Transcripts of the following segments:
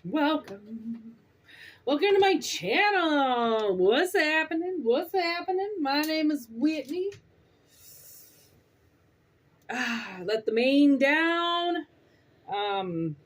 Welcome. Welcome to my channel. What's happening? What's happening? My name is Whitney. Let the mane down. I'm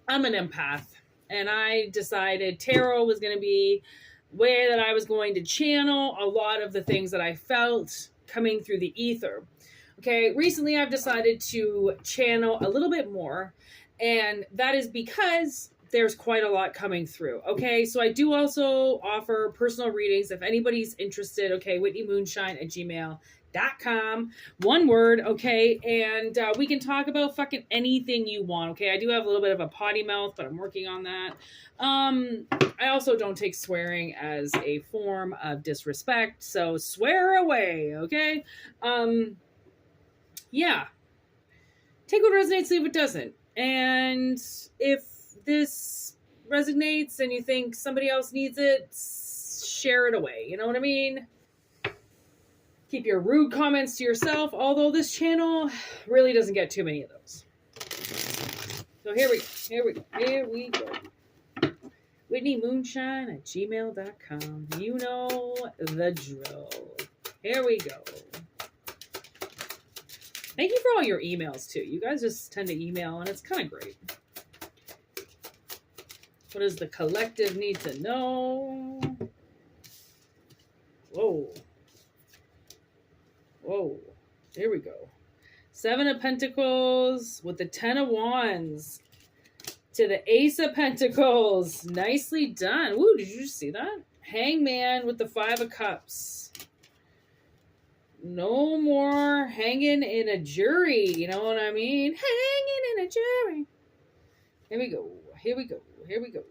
an empath, and I decided tarot was going to be where that I was going to channel a lot of the things that I felt coming through the ether. Okay, recently I've decided to channel a little bit more, and that is because there's quite a lot coming through. Okay, so I do also offer personal readings if anybody's interested. Okay, whitneymoonshine@gmail.com. One word, okay, and we can talk about fucking anything you want. Okay, I do have a little bit of a potty mouth, but I'm working on that. I also don't take swearing as a form of disrespect, so swear away. Okay. Yeah, take what resonates, leave what doesn't. And if this resonates and you think somebody else needs it, share it away. You know what I mean? Keep your rude comments to yourself, although this channel really doesn't get too many of those. So here we go. whitneymoonshine@gmail.com. You know the drill. Here we go. Thank you for all your emails, too. You guys just tend to email, and it's kind of great. What does the collective need to know? Whoa. Whoa. Here we go. 7 of Pentacles with the 10 of Wands to the Ace of Pentacles. Nicely done. Woo, did you see that? Hangman with the 5 of Cups. No more hanging in a jury. You know what I mean? Hanging in a jury. Here we go. Here we go. Here we go.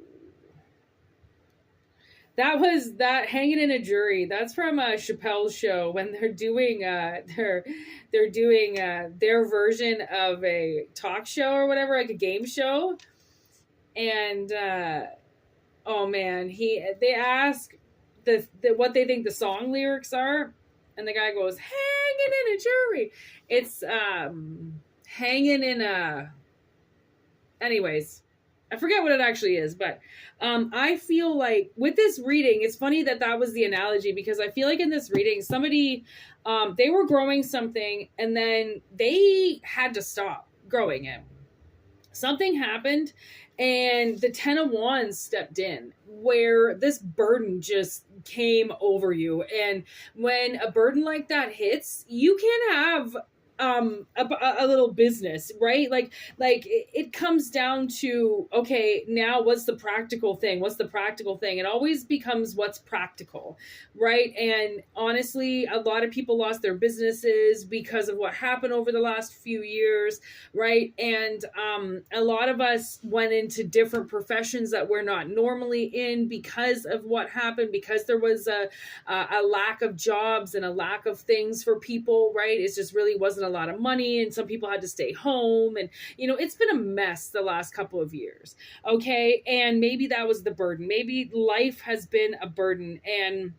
That was that hanging in a jury. That's from Chappelle's show when they're doing their version of a talk show or whatever, like a game show. And oh man, they ask the what they think the song lyrics are. And the guy goes, hanging in a jury. It's hanging in a... Anyways, I forget what it actually is. But I feel like with this reading, it's funny that was the analogy. Because I feel like in this reading, somebody, they were growing something. And then they had to stop growing it. Something happened. And the 10 of Wands stepped in, where this burden just came over you. And when a burden like that hits, you can have a little business, right? Like it comes down to, okay, now what's the practical thing? What's the practical thing? It always becomes what's practical, right? And honestly, a lot of people lost their businesses because of what happened over the last few years, right? And a lot of us went into different professions that we're not normally in because of what happened, because there was a lack of jobs and a lack of things for people, right? It just really wasn't a lot of money, and some people had to stay home, and it's been a mess the last couple of years. Okay, and maybe that was the burden. Maybe life has been a burden, and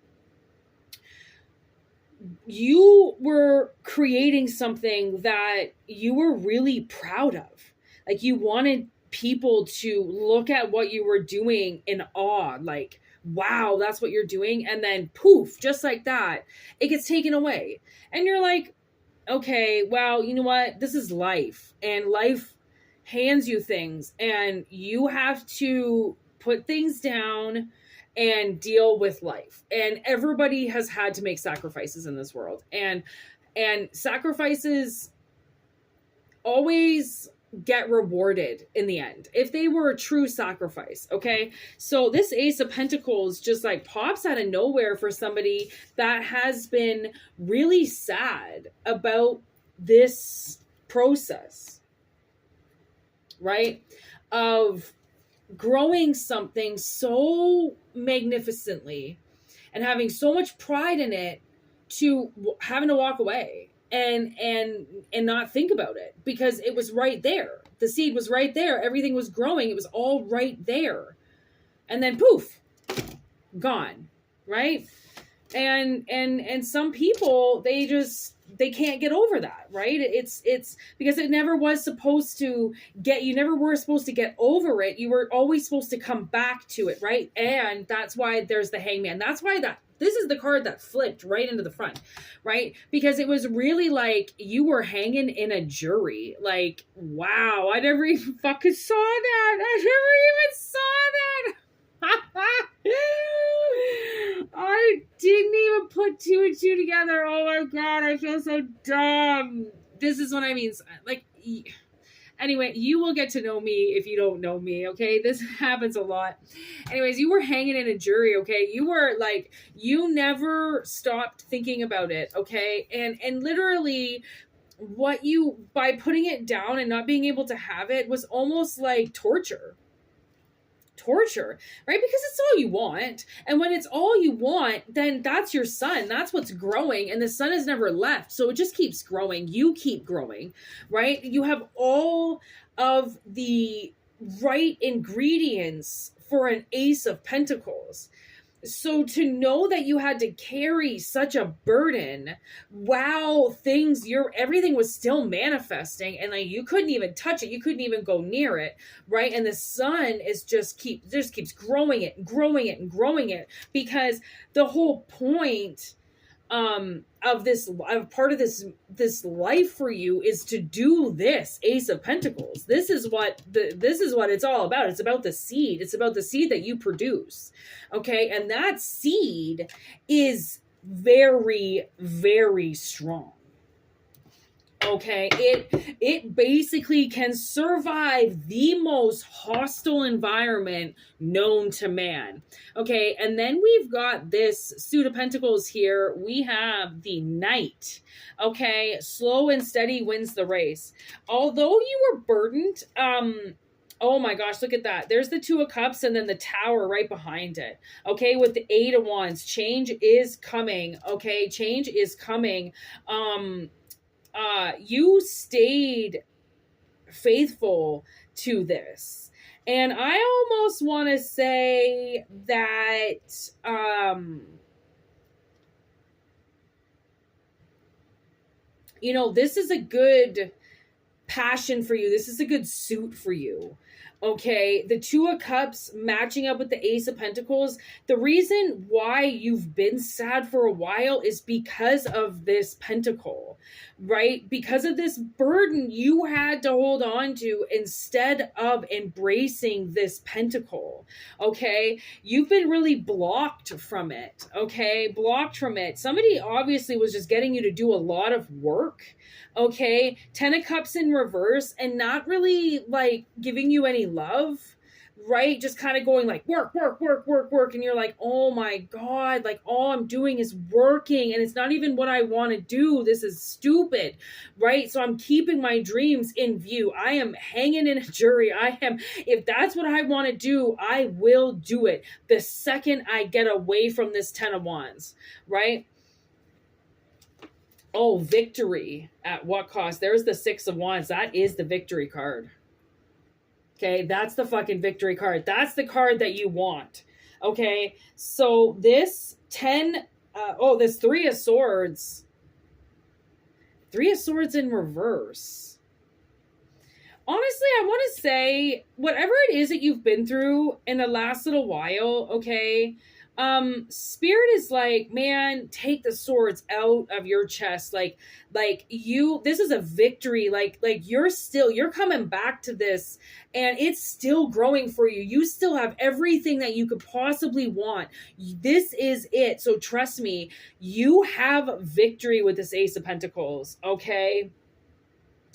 you were creating something that you were really proud of. Like, you wanted people to look at what you were doing in awe, like, wow, that's what you're doing. And then poof, just like that, it gets taken away. And you're like, okay, well, you know what? This is life, and life hands you things, and you have to put things down and deal with life. And everybody has had to make sacrifices in this world, and sacrifices always get rewarded in the end if they were a true sacrifice. Okay, so this Ace of Pentacles just like pops out of nowhere for somebody that has been really sad about this process, right, of growing something so magnificently and having so much pride in it to having to walk away and not think about it, because it was right there. The seed was right there. Everything was growing. It was all right there. And then poof, gone, right? And some people, they just they can't get over that, right? It's because it never was supposed to you never were supposed to get over it. You were always supposed to come back to it, right? And that's why there's the Hangman. That's why this is the card that flipped right into the front, right? Because it was really like you were hanging in a jury. Like, wow, I never even fucking saw that. I never even saw that. I didn't even put two and two together. Oh my God, I feel so dumb. This is what I mean. Like, anyway, you will get to know me if you don't know me, okay? This happens a lot. Anyways, you were hanging in a jury, okay? You were like, you never stopped thinking about it, okay? And literally what you, by putting it down and not being able to have it was almost like torture, right? Because it's all you want. And when it's all you want, then that's your sun. That's what's growing. And the sun has never left. So it just keeps growing. You keep growing, right? You have all of the right ingredients for an Ace of Pentacles. So to know that you had to carry such a burden while everything was still manifesting, and like you couldn't even touch it, you couldn't even go near it, right? And the sun is just keeps growing it and growing it and growing it, because the whole point of part of this life for you is to do this Ace of Pentacles. This is what it's all about. It's about the seed. It's about the seed that you produce. Okay. And that seed is very, very strong. Okay, it basically can survive the most hostile environment known to man. Okay, and then we've got this Suit of Pentacles here. We have the Knight. Okay, slow and steady wins the race. Although you were burdened, oh my gosh, look at that. There's the Two of Cups and then the Tower right behind it. Okay, with the Eight of Wands, change is coming. Okay, change is coming. You stayed faithful to this. And I almost want to say that, this is a good passion for you. This is a good suit for you. Okay, the Two of Cups matching up with the Ace of Pentacles. The reason why you've been sad for a while is because of this pentacle, right? Because of this burden you had to hold on to instead of embracing this pentacle, okay? You've been really blocked from it, okay? Blocked from it. Somebody obviously was just getting you to do a lot of work, okay? 10 of Cups in reverse and not really like giving you any love, right? Just kind of going like work. And you're like, oh my God, like all I'm doing is working and it's not even what I want to do. This is stupid, right? So I'm keeping my dreams in view. I am hanging in a jury. If that's what I want to do, I will do it the second I get away from this 10 of Wands, right? Oh, victory at what cost? There's the Six of Wands. That is the victory card. Okay, that's the fucking victory card. That's the card that you want. Okay, so this this Three of Swords. Three of Swords in reverse. Honestly, I want to say, whatever it is that you've been through in the last little while, okay, Spirit is like, man, take the swords out of your chest. Like this is a victory. Like you're coming back to this and it's still growing for you. You still have everything that you could possibly want. This is it. So trust me, you have victory with this Ace of Pentacles. Okay.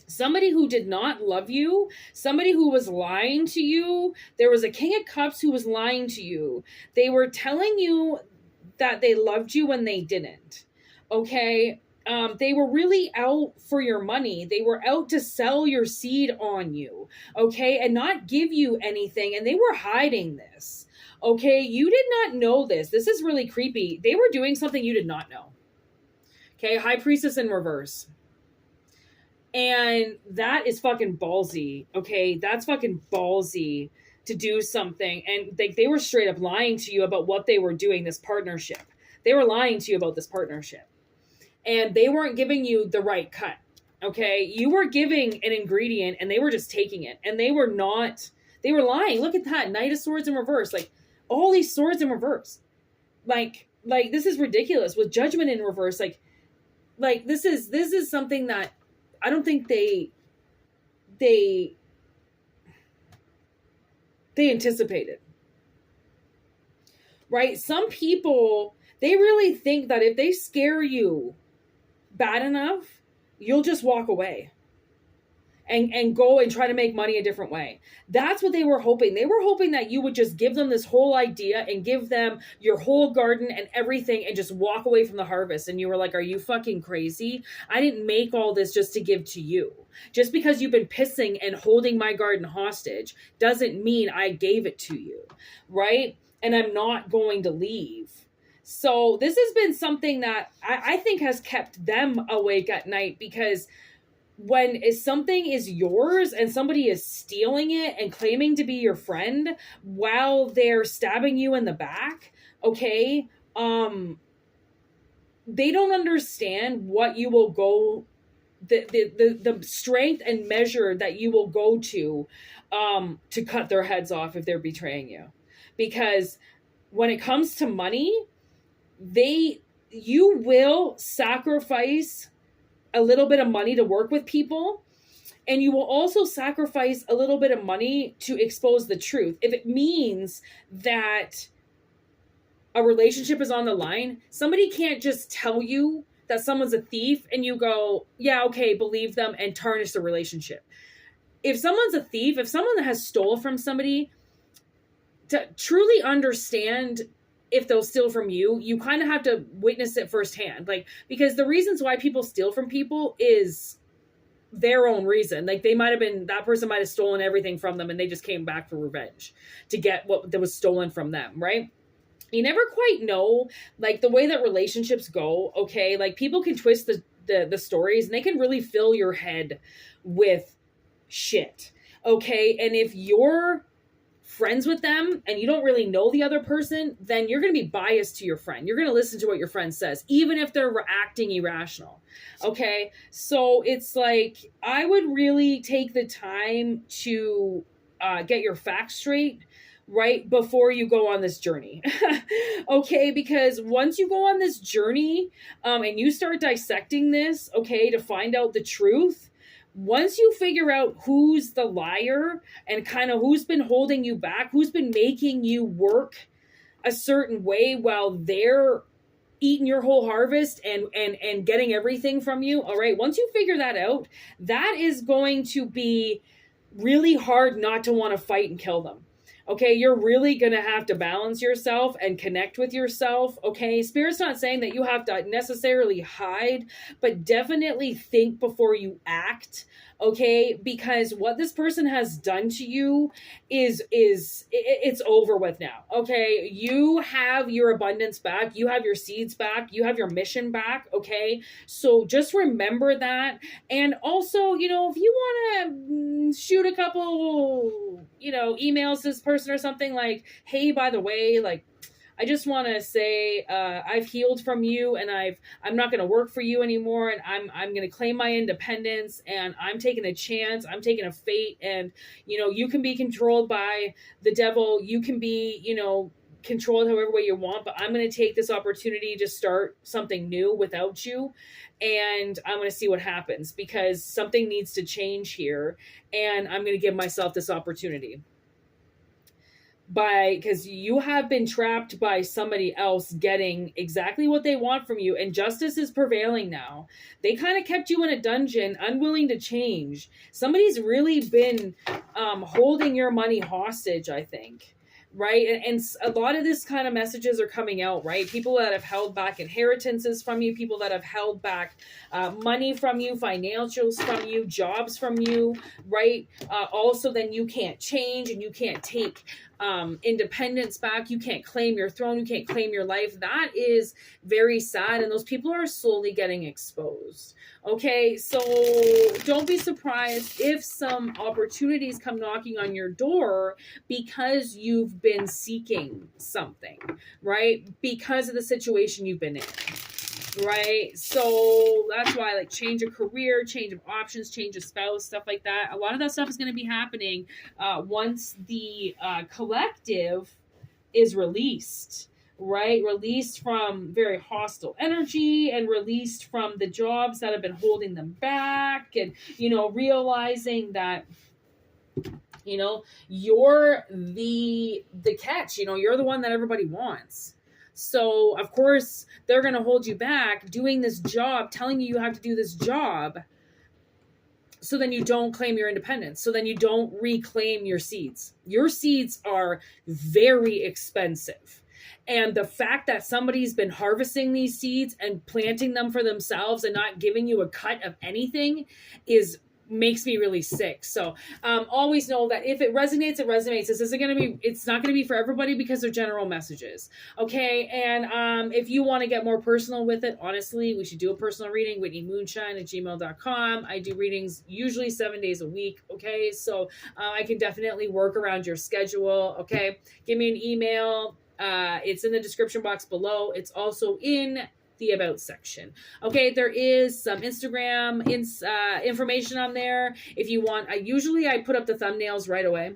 Somebody who did not love you, somebody who was lying to you. There was a King of Cups who was lying to you. They were telling you that they loved you when they didn't. Okay? They were really out for your money. They were out to sell your seed on you. Okay? And not give you anything. And they were hiding this. Okay? You did not know this. This is really creepy. They were doing something you did not know. Okay? High Priestess in reverse. And that is fucking ballsy, okay? That's fucking ballsy to do something. And they were straight up lying to you about what they were doing, this partnership. They were lying to you about this partnership. and they weren't giving you the right cut. Okay, you were giving an ingredient and they were just taking it, and they were lying. Look at that, Knight of Swords in reverse, like all these swords in reverse, like this is ridiculous, with Judgment in reverse, like this is something that I don't think they anticipated, right? Some people, they really think that if they scare you bad enough, you'll just walk away and go and try to make money a different way. That's what they were hoping. They were hoping that you would just give them this whole idea and give them your whole garden and everything and just walk away from the harvest. And you were like, are you fucking crazy? I didn't make all this just to give to you. Just because you've been pissing and holding my garden hostage doesn't mean I gave it to you, right? And I'm not going to leave. So this has been something that I think has kept them awake at night, because when something is yours and somebody is stealing it and claiming to be your friend while they're stabbing you in the back, okay, they don't understand what you will go, the strength and measure that you will go to cut their heads off if they're betraying you. Because when it comes to money, you will sacrifice a little bit of money to work with people, and you will also sacrifice a little bit of money to expose the truth. If it means that a relationship is on the line, somebody can't just tell you that someone's a thief and you go, yeah, okay, believe them, and tarnish the relationship. If someone's a thief, if someone has stole from somebody, to truly understand if they'll steal from you, you kind of have to witness it firsthand. Like, because the reasons why people steal from people is their own reason. Like, that person might have stolen everything from them and they just came back for revenge to get what that was stolen from them, right? You never quite know, like, the way that relationships go, okay? Like, people can twist the stories, and they can really fill your head with shit, okay? And if you're friends with them and you don't really know the other person, then you're going to be biased to your friend. You're going to listen to what your friend says, even if they're acting irrational. Okay. So it's like, I would really take the time to get your facts straight right before you go on this journey. Okay. Because once you go on this journey and you start dissecting this, okay, to find out the truth, once you figure out who's the liar and kind of who's been holding you back, who's been making you work a certain way while they're eating your whole harvest and getting everything from you, all right, once you figure that out, that is going to be really hard not to want to fight and kill them. Okay, you're really going to have to balance yourself and connect with yourself, okay? Spirit's not saying that you have to necessarily hide, but definitely think before you act, okay? Because what this person has done to you it's over with now, okay? You have your abundance back. You have your seeds back. You have your mission back, okay? So just remember that. And also, if you want to shoot a couple, emails to this person or something, like, hey, by the way, like, I just want to say I've healed from you, and I'm not going to work for you anymore, and I'm going to claim my independence, and I'm taking a chance, I'm taking a fate, and you can be controlled by the devil, you can be controlled however way you want, but I'm going to take this opportunity to start something new without you, and I'm going to see what happens, because something needs to change here, and I'm going to give myself this opportunity. Because you have been trapped by somebody else getting exactly what they want from you, and justice is prevailing now. They kind of kept you in a dungeon, unwilling to change. Somebody's really been holding your money hostage, I think. Right? And a lot of this kind of messages are coming out, right? People that have held back inheritances from you, people that have held back money from you, financials from you, jobs from you, right? Also, then you can't change and you can't take independence back. You can't claim your throne. You can't claim your life. That is very sad. And those people are slowly getting exposed. Okay, so don't be surprised if some opportunities come knocking on your door because you've been seeking something, right? Because of the situation you've been in. right? So that's why, like, change of career, change of options, change of spouse, stuff like that. A lot of that stuff is going to be happening once the collective is released, right? Released from very hostile energy and released from the jobs that have been holding them back, and, you know, realizing that, you know, you're the catch, you know, you're the one that everybody wants. So of course they're going to hold you back doing this job, telling you have to do this job, so then you don't claim your independence, so then you don't reclaim your seeds. Your seeds are very expensive, and the fact that somebody's been harvesting these seeds and planting them for themselves and not giving you a cut of anything makes me really sick. So always know that if it resonates, it resonates. This isn't going to be, it's not going to be for everybody because they're general messages. Okay. And if you want to get more personal with it, honestly, we should do a personal reading, whitneymoonshine@gmail.com. I do readings usually 7 days a week. Okay. So I can definitely work around your schedule. Okay. Give me an email. It's in the description box below. It's also in the about section. Okay, there is some Instagram information on there if you want. I put up the thumbnails right away,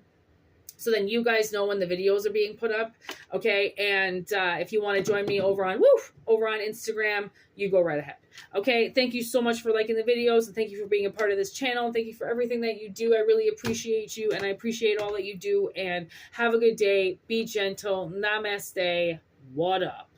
so then you guys know when the videos are being put up. Okay, and if you want to join me over on Instagram, you go right ahead. Okay, thank you so much for liking the videos, and thank you for being a part of this channel. Thank you for everything that you do. I really appreciate you, and I appreciate all that you do. And have a good day. Be gentle. Namaste. What up?